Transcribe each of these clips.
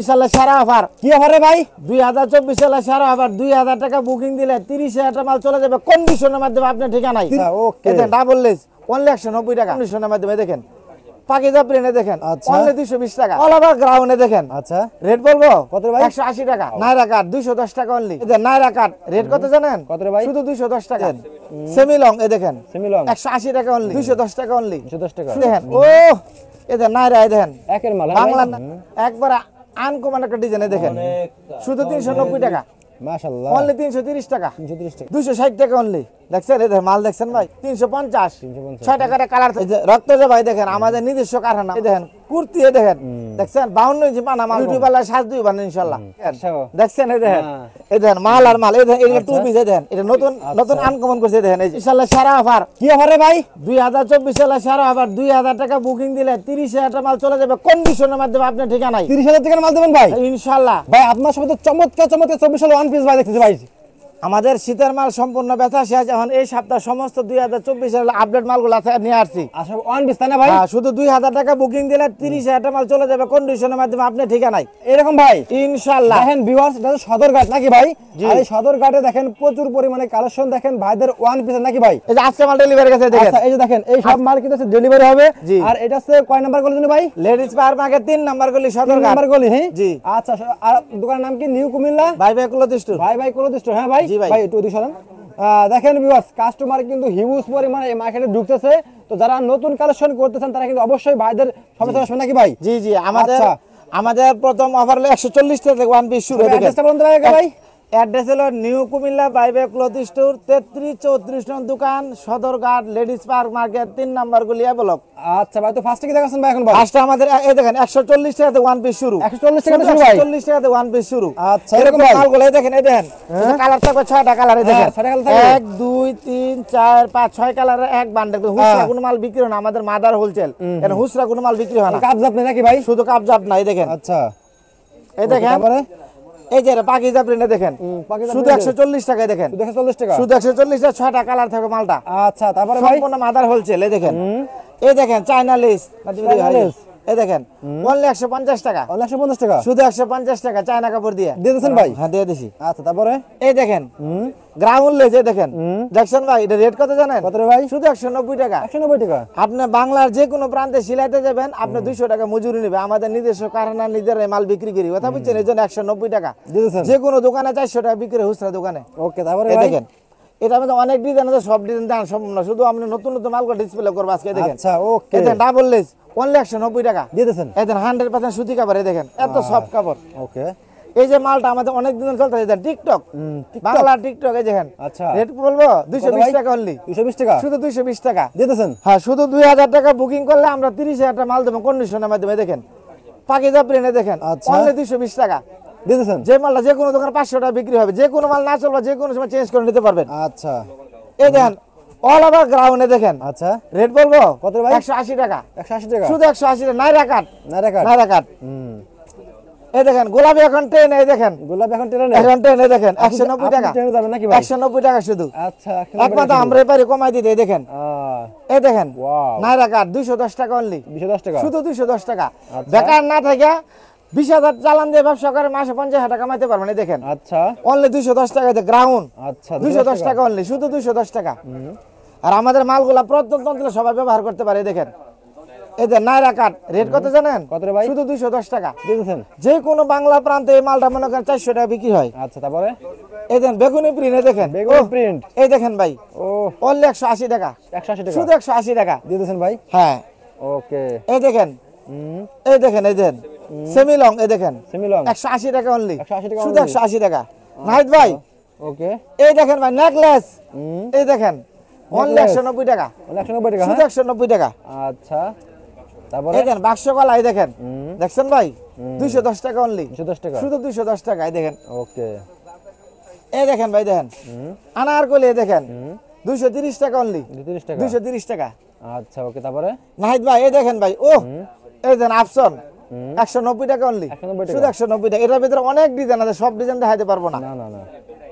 সালে সারা অফার কি অফারে ভাই? 2024 সালে সারা অফার 2000 টাকা বুকিং দিলে 30,000 টাকা মাল চলে যাবে কন্ডিশনের মাধ্যমে আপনার ঠিকানায়। ওকে এটা ডাবল লেস অনলি 190 টাকা কন্ডিশনের মাধ্যমে দেখেন। পাকিজা প্রিন্টে দেখেন অনলি 220 টাকা। অল ওভার গ্রাউন্ডে দেখেন। আচ্ছা রেট বলবো কত ভাই? 180 টাকা। নাইরা কাট 210 টাকা অনলি। এই যে নাইরা কাট রেট কত জানেন? কত রে ভাই? শুধু 210 টাকা। সেমি লং এই দেখেন সেমি লং 180 টাকা অনলি 210 টাকা অনলি 210 টাকা। দেখেন ও এই যে নাইরা এই দেখেন একের মাল বাংলা একবার আনকমন একটা ডিজাইন দেখেন শুধু 390 টাকা মাশাআল্লাহ অনলি 330 টাকা 330 টাকা 260 টাকা অনলি। দেখছেন এই মাল দেখছেন ভাই 350 6 টাকার কালার রক্ত যে ভাই দেখেন আমাদের নিজস্ব কারখানা। এই দেখেন কুর্তি এই দেখেন দেখছেন 52 ইঞ্চি পানা মাল ইউটিউবার সাজ দুই বানান ইনশাআল্লাহ। দেখছেন এই দেখেন এই দেখেন মাল আর মাল এই দেখেন এগুলো টু পিস এই দেখেন এটা নতুন নতুন আনকমন করছে দেখেন এই ইনশাআল্লাহ সারা অফার। কি অফারে ভাই? 2024 সালে সারা অফার 2000 টাকা বুকিং দিলে 30,000 টাকা মাল চলে যাবে কন্ডিশনের মাধ্যমে আপনার ঠিকানায়। 30,000 টাকার মাল দেবেন ভাই? ইনশাআল্লাহ ভাই আপনার সাথে তো চমৎকার 24 সালে ওয়ান পিস ভাই দেখতেছি ভাই। আমাদের শীতের মাল সম্পূর্ণ বেচা শেষ। এখন এই সপ্তাহ সমস্ত 2024 সালের আপডেট মালগুলো নিয়ে আসছি। আচ্ছা ওয়ান পিস তাই না ভাই? শুধু 2000 টাকা বুকিং দিলে 30,000 টাকা মাল চলে যাবে কন্ডিশনের মাধ্যমে আপনি ঠিকানায় এরকম ভাই ইনশাআল্লাহ। দেখেন ভিউয়ার্স এটা তো সদরঘাট নাকি ভাই? আর এই সদরঘাটে দেখেন প্রচুর পরিমাণে কালেকশন দেখেন ভাইদের ওয়ান পিস নাকি ভাই? এই যে আজকে মাল ডেলিভারি গেছে দেখেন। আচ্ছা এই যে দেখেন এই সব মাল কিন্তু ডেলিভারি হবে। আর এটা হচ্ছে কয় নাম্বার গলি জানেন ভাই? লেডিস পাওয়ার মার্কেট 3 নাম্বার গলি 3 সদরঘাট নাম্বার গলি। হ্যাঁ জি। আচ্ছা আর দোকানের নাম কি? নিউ কুমিল্লা ভাই ভাই ক্লথ স্টোর। ভাই ভাই ক্লথ স্টোর। হ্যাঁ ভাই জি ভাই। ভাই একটু দিশারান দেখেন ভিউয়ার্স কাস্টমার কিন্তু হিউজ পরিমাণে এই মার্কেটে ঢুকতেছে। তো যারা নতুন কালেকশন করতেছেন তারা কিন্তু অবশ্যই ভাইদের সমাচার আসবে নাকি ভাই? জি জি আমাদের প্রথম অফার হলো 140 টাকা ওয়ান পিস শুরু। অ্যাড্রেসটা বলতে পারেন ভাই? অ্যাড্রেস হলো নিউ কুমিল্লা বাইবে ক্লথ স্টোর 33-34 নং দোকান Sadarghat ladies park market 3 number গলিয়া ব্লক। আচ্ছা ভাই তো ফার্স্টে কি দেখাচ্ছেন ভাই এখন ভাই? ফার্স্টে আমাদের এই দেখেন 140 টাকাতে ওয়ান পিস শুরু। 140 টাকাতে শুরু ভাই? 140 টাকাতে ওয়ান পিস শুরু। আচ্ছা এরকম ভাই মালগুলো এই দেখেন এই দেখেন কালার থাকবে 6টা কালার এই দেখেন 6টা কালার থাকবে 1 2 3 4 5 6 কালারের এক বান্ডেল। হুসরা কোনো মাল বিক্রি হয় না আমাদের মাদার হোলসেল। এখানে হুসরা কোনো মাল বিক্রি হয় না। কাপজাপ নেই নাকি ভাই? শুধু কাপজাপ না এই দেখেন। আচ্ছা এই দেখেন তারপরে এই যে পাকিজা প্রিন্টে দেখেন শুধু 140 টাকায় দেখেন 140 টাকা শুধু 140 টাকা 6টা কালার থাকবে মালটা। আচ্ছা তারপরে ভাই সম্পূর্ণ মাদার হোলসেল এই দেখেন এই দেখেন চায়না লেস এই দেখেন অনলি 150 টাকা 150 টাকা শুধু 150 টাকা চায়না কাপড় দিয়ে দিয়েছেন ভাই? হ্যাঁ দিয়ে দিছি। আচ্ছা তারপরে এই দেখেন গ্রাউন্ড লেস এই দেখেন দেখছেন ভাই এটা রেট কত জানেন? কত রে ভাই? শুধু 190 টাকা 190 টাকা। আপনি বাংলার যে কোনো প্রান্তে সিলাইতে যাবেন আপনি 200 টাকা মজুরি নেবে। আমাদের নিজস্ব কারখানা নিজেরাই মাল বিক্রি করি কথা বুঝছেন এই জন্য 190 টাকা দিয়েছেন। যে কোনো দোকানে 400 টাকা বিক্রি হুসরা দোকানে। ওকে তারপরে এই ভাই দেখেন এটা আমাদের অনেক ডিজাইন আছে সব ডিজাইন দেন সম্পূর্ণ শুধু আমরা নতুন নতুন মালগুলো ডিসপ্লে করব আজকে দেখেন। আচ্ছা ওকে এই দেখেন ডাবল লেস অনলি 190 টাকা দিয়ে দেন। এই দেখেন 100% সুতি কাপড় এই দেখেন এত সফট কাপড়। ওকে এই যে মালটা আমাদের অনেক দিন চলতে দেখেন টিকটক বাংলা টিকটক এই দেখেন। আচ্ছা রেট বলবো 220 টাকা অনলি 220 টাকা শুধু 220 টাকা দিয়ে দেন। হ্যাঁ শুধু 2000 টাকা বুকিং করলে আমরা 30,000 টাকা মাল দেবো কন্ডিশনের মাধ্যমে দেখেন পাকিজা প্রিন্টে দেখেন অনলি 220 টাকা দিয়ে দেন। যে মালটা যে কোনো দোকানে 500 টাকা বিক্রি হবে যে কোনো মাল না চলবে যে কোনো সময় চেঞ্জ করে নিতে পারবেন। আচ্ছা এই দেখেন অল ওভার গ্রাউন্ডে দেখেন। আচ্ছা রেট বলবো কত ভাই? 180 টাকা 180 টাকা শুধু 180 টাকা নাইরা কাট নাইরা কাট নাইরা কাট। এই দেখেন গোলাপি এখন ট্রেন এই দেখেন গোলাপ এখন ট্রেনে এখন ট্রেন এই দেখেন 190 টাকা ট্রেনে যাবেন নাকি ভাই? 190 টাকা শুধু। আচ্ছা একমাত্র আমরা এবারে কমাই দিতে এই দেখেন এই দেখেন ওয়াও নাইরা কাট 210 টাকা অনলি 210 টাকা শুধু 210 টাকা। বেকার না থাকে 20,000 চালান দিয়ে ব্যবসা করে মাসে 50,000 টাকা কামাইতে পারবেন এই দেখেন। আচ্ছা অনলি 210 টাকা গ্রাউন্ড আচ্ছা 210 টাকা অনলি শুধু 210 টাকা। আর আমাদের মালগুলা প্রত্যন্ত সবাই ব্যবহার করতে পারে দেখেন এই যে নাইরা কাট রেট কত জানেন? কত রে ভাই? শুধু 210 টাকা দিয়ে দেন। যে কোনো বাংলা প্রান্তে এই মালটা মনে করেন 400 টাকা বিক্রি হয়। আচ্ছা তারপরে এই দেখেন বেগুনি প্রিন্ট এই দেখেন বেগুনি প্রিন্ট এই দেখেন ভাই ও অনলি 180 টাকা 180 টাকা শুধু 180 টাকা দিয়ে দেন ভাই। হ্যাঁ ওকে এই দেখেন এই দেখেন এই দেখেন সেমি লং এই দেখেন সেমি লং 180 টাকা অনলি 180 টাকা শুধু 180 টাকা। নাহিদ ভাই ওকে এই দেখেন ভাই নেকলেস এই দেখেন অনলি 190 টাকা 190 টাকা শুধু 190 টাকা। আচ্ছা তারপরে এই দেখেন বাক্স গলা এই দেখেন দেখছেন ভাই 210 টাকা অনলি 210 টাকা শুধু 210 টাকা এই দেখেন। ওকে এই দেখেন ভাই দেখেন আনারকলি এই দেখেন 230 টাকা অনলি 230 টাকা 230 টাকা। আচ্ছা ওকে তারপরে নাহিদ ভাই এই দেখেন ভাই ও এই দেখেন অপশন 190 টাকা অনলি 190 টাকা শুধু 190 টাকা। এটার ভিতরে অনেক ডিজাইন আছে সব ডিজাইন দেখাইতে পারবো না। না না না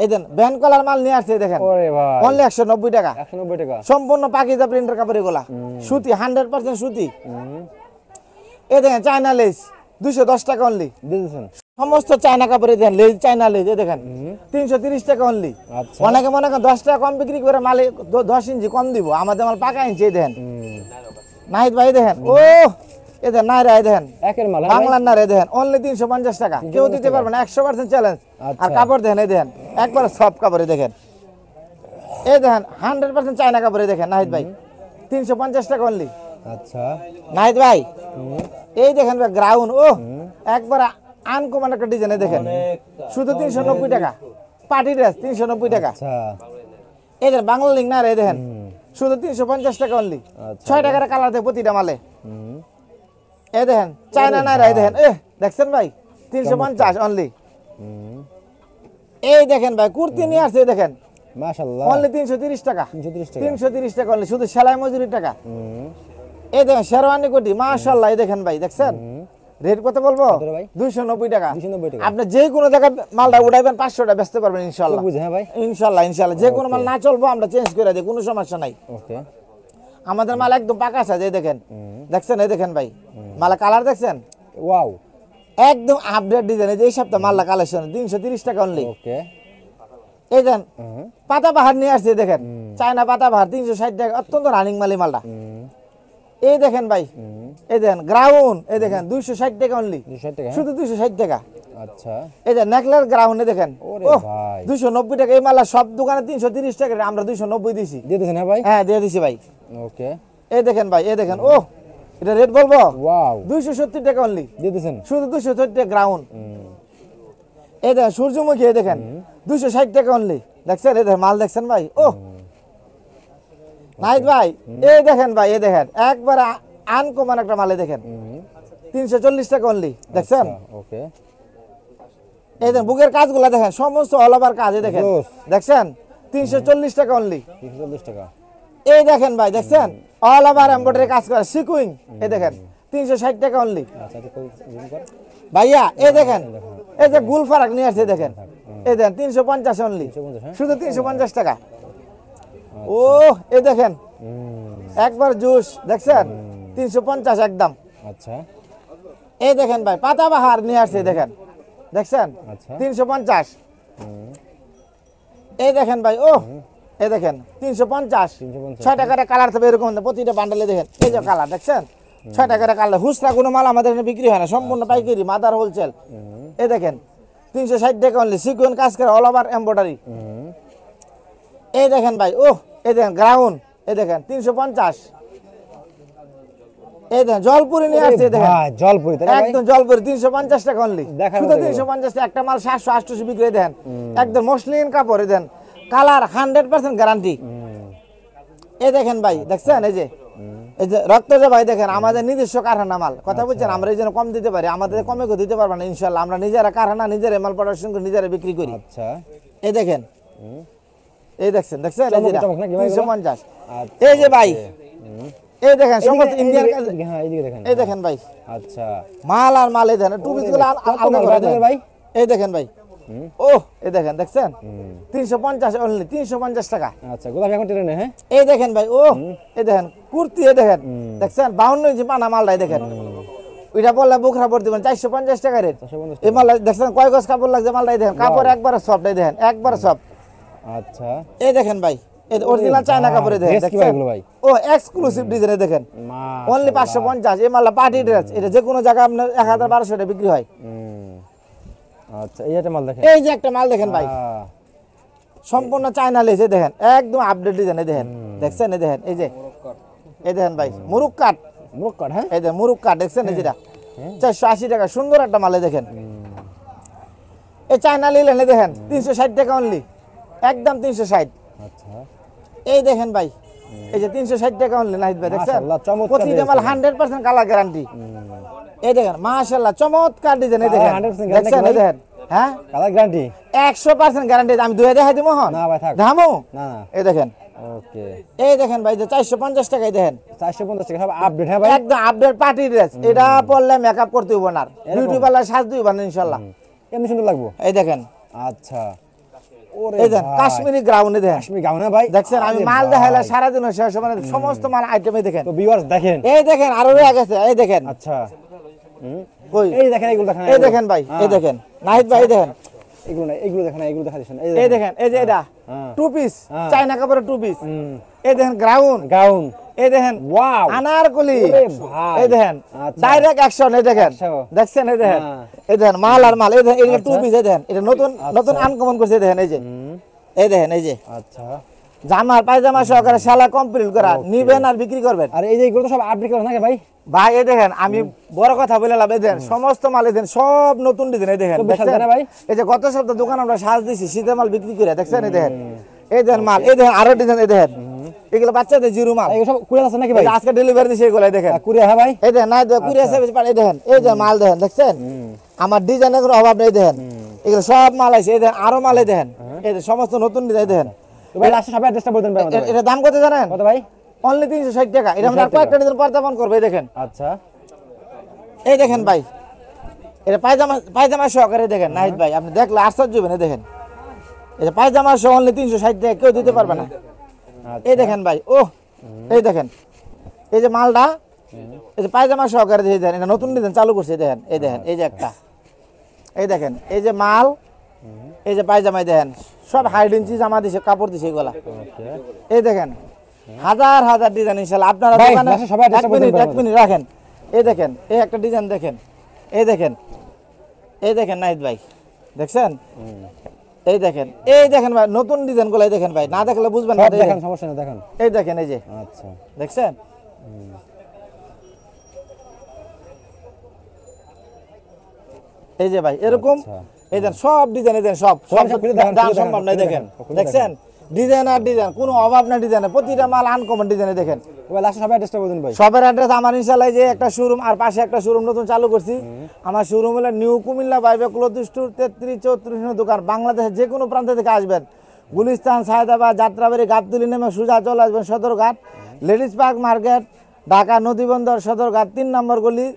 এই দেন ব্যান্ড কলার মাল নিয়ে আসছে দেখেন ওরে ভাই অনলি 190 টাকা 190 টাকা সম্পূর্ণ পাকিজা প্রিন্টের কাপড় এগুলা সুতি 100% সুতি। এই দেখেন চায়না লেস 210 টাকা অনলি দিয়ে দিচ্ছেন। সমস্ত চায়না কাপড়ে দেন লেজ চায়না লেজ এই দেখেন 330 টাকা অনলি আচ্ছা। অনেকে মনে করেন 10 টাকা কম বিক্রি করে মালে 10 ইঞ্চি কম দিব আমাদের মাল পাকা ইঞ্চি এই দেখেন নাহিদ ভাই দেখেন ও এই দেখেন নাইরা এই দেখেন একের মাল, হ্যাঁ ভাই? বাংলার নারে দেখেন অনলি 350 টাকা কেউ দিতে পারবে না 100% চ্যালেঞ্জ আর আচ্ছা। কাপড় দেখেন এই দেখেন একবার সব কাপড়ে দেখেন এই দেখেন 100% চায়না কাপড়ে দেখেন নাহিদ ভাই 350 টাকা অনলি আচ্ছা। নাহিদ ভাই এই দেখেন ভাই গ্রাউন্ড ও একবার আনকমন একটা ডিজাইনে দেখেন শুধু 390 টাকা পার্টি ড্রেস 390 টাকা আচ্ছা। এই দেখেন বাংলা লিঙ্ক না রে দেখেন শুধু 350 টাকা অনলি আচ্ছা। 6 টাকার কালার দেয় প্রতিটা মালে এই দেখেন চায়না না রে এই দেখেন দেখছেন ভাই 350 অনলি এই দেখেন ভাই কুর্তি নিয়ে আসছে এই দেখেন মাশাআল্লাহ। অনলি 330 টাকা 330 টাকা। 330 টাকা অনলি শুধু সেলাই মজুরির টাকা এই দেখেন শেরওয়ানি কোটি মাশাআল্লাহ এই দেখেন ভাই দেখছেন রেট কত বলবো কত রে ভাই? 290 টাকা 290 টাকা। আপনি যে কোনো জায়গায় মালটা উঠাইবেন 500 টাকা বেচতে পারবেন ইনশাআল্লাহ বুঝে, হ্যাঁ ভাই? ইনশাআল্লাহ ইনশাআল্লাহ যে কোনো মাল না চলবো আমরা চেঞ্জ করে দিই কোনো সমস্যা নাই ওকে। আমাদের মাল একদম পাকা আছে এই দেখেন দেখছেন এই দেখেন ভাই মালা কালার দেখছেন ওয়াও। একদম আপডেট ডিজাইন এই যে এই সপ্তাহ মাল্লা কালেকশন 330 টাকা অনলি ওকে। এই দেন পাতা বাহার নিয়ে আসছে দেখেন চায়না পাতা বাহার 360 টাকা অত্যন্ত রানিং মালি মালটা এই দেখেন ভাই এই দেখেন গ্রাউন্ড এই দেখেন 260 টাকা অনলি 260 টাকা, হ্যাঁ? শুধু 260 টাকা আচ্ছা। এই যে নেকলেস গ্রাউন্ডে দেখেন ওরে ও ভাই। 290 টাকা এই মালা সব দোকানে 330 টাকা আমরা 290 দিছি দিয়ে দিচ্ছেন, হ্যাঁ ভাই? হ্যাঁ দিয়ে দিছি ভাই ওকে। এই দেখেন ভাই এই দেখেন ও এটা রেট বলবো ওয়াও। 270 টাকা অনলি দিয়ে দিচ্ছেন। শুধু 270 টাকা গ্রাউন্ড এই দেখেন সূর্যমুখী এই দেখেন 260 টাকা অনলি দেখছেন এই দেখেন মাল দেখছেন ভাই ও নাইট ভাই এই দেখেন ভাই এই দেখেন একবার আনকমন একটা মালে দেখেন 340 টাকা অনলি দেখছেন ওকে। এই দেখেন বুকের কাজগুলো দেখেন সমস্ত অল ওভার কাজ এই দেখেন জোস। দেখছেন 340 টাকা অনলি 340 টাকা। এই দেখেন ভাই দেখছেন অল ওভার এমব্রয়ডারি কাজ করা সিকুইং এই দেখেন 360 টাকা অনলি আচ্ছা, একটু জুম কর। ভাইয়া এই দেখেন এই যে গুল ফারাক নিয়ে আসছে দেখেন এই দেখেন 350 অনলি 350, হ্যাঁ? শুধু 350 টাকা ও এই দেখেন একবার জুস দেখছেন 350 একদম আচ্ছা। এই দেখেন ভাই পাতা বাহার নিয়ে আসছে দেখেন দেখছেন আচ্ছা। 350 এই দেখেন ভাই ও এই দেখেন 350 350, 6 টাকার কালার থাকবে এরকম প্রতিটা বান্ডেলে দেখেন এই যে কালার দেখছেন 6 টাকার কালার হুসরা কোনো মাল আমাদের এখানে বিক্রি হয় না সম্পূর্ণ পাইকারি মাদার হোলসেল এই দেখেন 360 টাকা অনলি সিকুয়েন্স কাজ করে অল ওভার এমব্রয়ডারি এই দেখেন ভাই ও এই দেখেন গ্রাউন্ড এই দেখেন 350 এই দেখেন জলপুরি নিয়ে আসছে এই দেখেন ভাই, জলপুরি, তাই না ভাই? একদম জলপুরি 350 টাকা অনলি দেখার শুধু মতো 350 টাকা একটা মাল 700 800 বিক্রি দেন একদম মসলিন কাপড় দেন কালার 100% গ্যারান্টি এই দেখেন ভাই দেখছেন এই যে রক্তজা ভাই দেখেন আমাদের নিজস্ব কারখানা মাল কথা বলছেন আমরা এই জন্য কম দিতে পারি আমাদের কমে কেউ দিতে পারবো না ইনশাল্লাহ আমরা নিজেরা কারখানা নিজেরা মাল প্রোডাকশন করে নিজেরা বিক্রি করি আচ্ছা। এই দেখেন এই দেখছেন দেখছেন এই যে চমক নাকি ভাই এগুলো? 350 আচ্ছা, এই যে ভাই এই দেখেন সমস্ত এদিকে, ইন্ডিয়ান এদিকে, হ্যাঁ, এইদিকে দেখেন। এই দেখেন ভাই আচ্ছা। মাল আর মাল এই দেখেন টুপিস গুলো কত আলাদা মাল করে আপনাদের দেন ভাই? এই দেখেন ভাই ও এই দেখেন দেখছেন 350 অনলি 350 টাকা আচ্ছা, গোলাপি এখন টেনে নে, হ্যাঁ? এই দেখেন ভাই ও এই দেখেন কুর্তি এই দেখেন দেখছেন 52 ইঞ্চি পানা মালটাই দেখেন ওইটা বললে বুকরা পড়তে দিবেন 450 টাকা রেট 450 এই মাল দেখছেন কয় গজ কাপড় লাগছে মালটাই দেখেন কাপড় একবারে সফট এই দেখেন একবারে সফট আচ্ছা। এই দেখেন ভাই এই অরিজিনাল চায়না কাপড়ে দেখেন ড্রেস কি ভাই দেখছেন এগুলো ভাই? ও এক্সক্লুসিভ ডিজাইনে দেখেন মাশাআল্লাহ। অনলি 550 এই মালটা পার্টি ড্রেস এটা যে কোনো জায়গায় আপনার 1200 টাকা বিক্রি হয় আচ্ছা, এই একটা মাল দেখেন। এই যে একটা মাল দেখেন ভাই আহ, সম্পূর্ণ চায়না লেসে দেখেন একদম আপডেট ডিজাইন দেখেন দেখছেন এই দেখেন এই যে এই দেখেন ভাই মুরুক কাট মুরগ কাট, হ্যাঁ? এই যে মুরুক কাট দেখছেন এই যেটা 480 টাকা সুন্দর একটা মালে দেখেন এই চায়না লিলেন এই দেখেন 360 টাকা অনলি একদম 360 আচ্ছা। এই দেখেন ভাই এই যে 360 টাকা অনলি নাহিদ ভাই দেখছেন মাশাআল্লাহ, চমৎকার প্রতিটা মাল ডিজাইন। 100% কালার গ্যারান্টি এই দেখেন মাশাআল্লাহ চমৎকার ডিজাইন এই দেখেন 100% guarantee দেখছেন এই ভাই? দেখেন হ্যাঁ কালার গ্যারান্টি? 100% গ্যারান্টি আমি দুয়ে দেখাই দিমু হন না ভাই, থাক। দামও না, না। এই দেখেন ওকে। এই দেখেন ভাই যে 450 টাকায় দেখেন 450 টাকা সব আপডেট, হ্যাঁ ভাই? একদম আপডেট পার্টি ড্রেস এটা পরলে মেকআপ করতে হইব না বিউটি পার্লার সাজ দিব না ইনশাআল্লাহ এমনি সুন্দর লাগবো। এই দেখেন আচ্ছা। ওরে এই দেখেন ভাই, কাশ্মীরি গ্রাউন্ডে দেখেন কাশ্মীরি গাউন, হ্যাঁ ভাই? দেখছেন আমি আরে মাল ভাই। দেখাইলে সারাদিন শেষ হবে না সমস্ত মাল আইটেমে দেখেন তো ভিউয়ার্স দেখেন। এই দেখেন আরো রয়ে গেছে এই দেখেন আচ্ছা। কই এই দেখেন এগুলো দেখেন এই দেখেন ভাই এই দেখেন নাহিদ ভাই এই দেখেন এগুলো না এগুলো দেখেন এগুলো দেখা দিচ্ছেন এই দেখেন এই যে এটা হ্যাঁ। টু পিস হ্যাঁ। চায়না কাপড়ের টু পিস এই দেখেন গ্রাউন্ড গাউন এই দেখেন ওয়াও আনারকলি ওরে ভাই। এই দেখেন আচ্ছা। ডাইরেক্ট অ্যাকশন এই দেখেন 100 দেখছেন এই দেখেন হ্যাঁ। এই দেখেন মাল আর মাল এই দেখেন এটা টু পিস এই দেখেন এটা নতুন নতুন আনকমন করছে এই দেখেন এই যে এই দেখেন এই যে আচ্ছা জামার পায়জামা সহকারে শালা কমপ্লিট করা নিবেন আর বিক্রি করবেন আর এই যে এগুলো তো সব আপডেট করা নাকি ভাই ভাই এই দেখেন আমি বড় কথা বলে লাভ এই দেখেন সমস্ত মাল এই দেখেন সব নতুন ডিজাইন এই দেখেন 24 সাল দেখছেন? না ভাই? এই যে গত সপ্তাহ দোকান আমরা সাজ দিছি শীতের মাল বিক্রি করে দেখছেন এই দেখেন এই দেখেন মাল এই দেখেন আরো ডিজাইন এই দেখেন এগুলো বাচ্চাদের জিরো মাল এগুলো সব কুরিয়ার আছে নাকি ভাই এই যে আজকে ডেলিভারি দিছে এগুলো এই দেখেন কুরিয়ার হ্যাঁ ভাই এই দেখেন না কুরিয়ার সার্ভিস পাঠাই দেখেন এই যে মাল দেখেন দেখছেন আমার ডিজাইনের কোনো অভাব নেই দেখেন এগুলো সব মাল আছে এই দেখেন আরো মাল এই দেখেন এই যে সমস্ত নতুন ডিজাইন দেখেন তো ভাই লাস্টে সবাই অ্যাড্রেসটা বলতেন ভাই আমাদের ভাই। এটা দাম কত জানেন কত ভাই অনলি 360 টাকা এটা আমরা আর কয়েকটা ডিজাইন পর্দাপন করবে এই দেখেন আচ্ছা এই দেখেন ভাই এটা পায়জামা পায়জামা সহকারে দেখেন নাহিদ ভাই আপনি দেখলে আশ্চর্য হবেন এই দেখেন এটা পায়জামা সহ অনলি 360 টাকা কেউ দিতে পারবে না এই দেখেন ভাই ও এই দেখেন এই যে মালটা এই যে পায়জামা সহকারে দিয়ে দেন এটা নতুন ডিজাইন চালু করছে এই দেখেন এই দেখেন এই যে একটা এই দেখেন এই যে মাল এই যে পায়জামাই দেখেন সব হাইড ইঞ্চি জামা দিছে কাপড় দিছে এগুলা ওকে এই দেখেন হাজার হাজার ডিজাইন ইনশাআল্লাহ আপনারা ভাই, দোকানে লাস্টে সবাই একটা বলবেন এক মিনিট রাখেন এই দেখেন এই একটা ডিজাইন দেখেন এই দেখেন এই দেখেন নাহিদ ভাই দেখছেন এই দেখেন ভাই নতুন ডিজাইন গুলাই দেখেন ভাই না দেখলে বুঝবেন না সব এই দেখেন দেখেন। সমস্যা নেই দেখেন এই দেখেন এই যে আচ্ছা দেখছেন এই যে ভাই এরকম আচ্ছা। এই দেন সব ডিজাইন এই দেন সব সব খুলে দেখান, দাম খুলে দেখান, সম্ভব নাই খুলে দেখেন দেখান, খুলে দেখছেন ডিজাইন আর ডিজাইন কোনো অভাব না ডিজাইনে প্রতিটা মাল আনকমন ডিজাইনে দেখেন তো ভাই লাস্টে সবাই অ্যাড্রেসটা বলতেন ভাই সবের অ্যাড্রেস আমার ইনশাআল্লাহ এই যে একটা শোরুম আর পাশে একটা শোরুম নতুন চালু করছি আমার শোরুম হলো নিউ কুমিল্লা বাইবে ক্লথ স্টোর 33-34 দোকান বাংলাদেশের যে কোনো প্রান্ত থেকে আসবেন গুলিস্তান সায়দাবাদ যাত্রাবাড়ি গাবতলী নেমে সোজা চলে আসবেন Sadarghat ladies park market Dhaka নদীবন্দর সদরঘাট 3 নম্বর গলি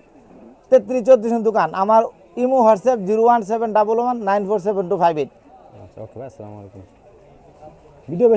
33-34 দোকান আমার ইমো হোয়াটসঅ্যাপ 01711947258 আচ্ছা ওকে ভাই আসসালামু আলাইকুম ভিডিও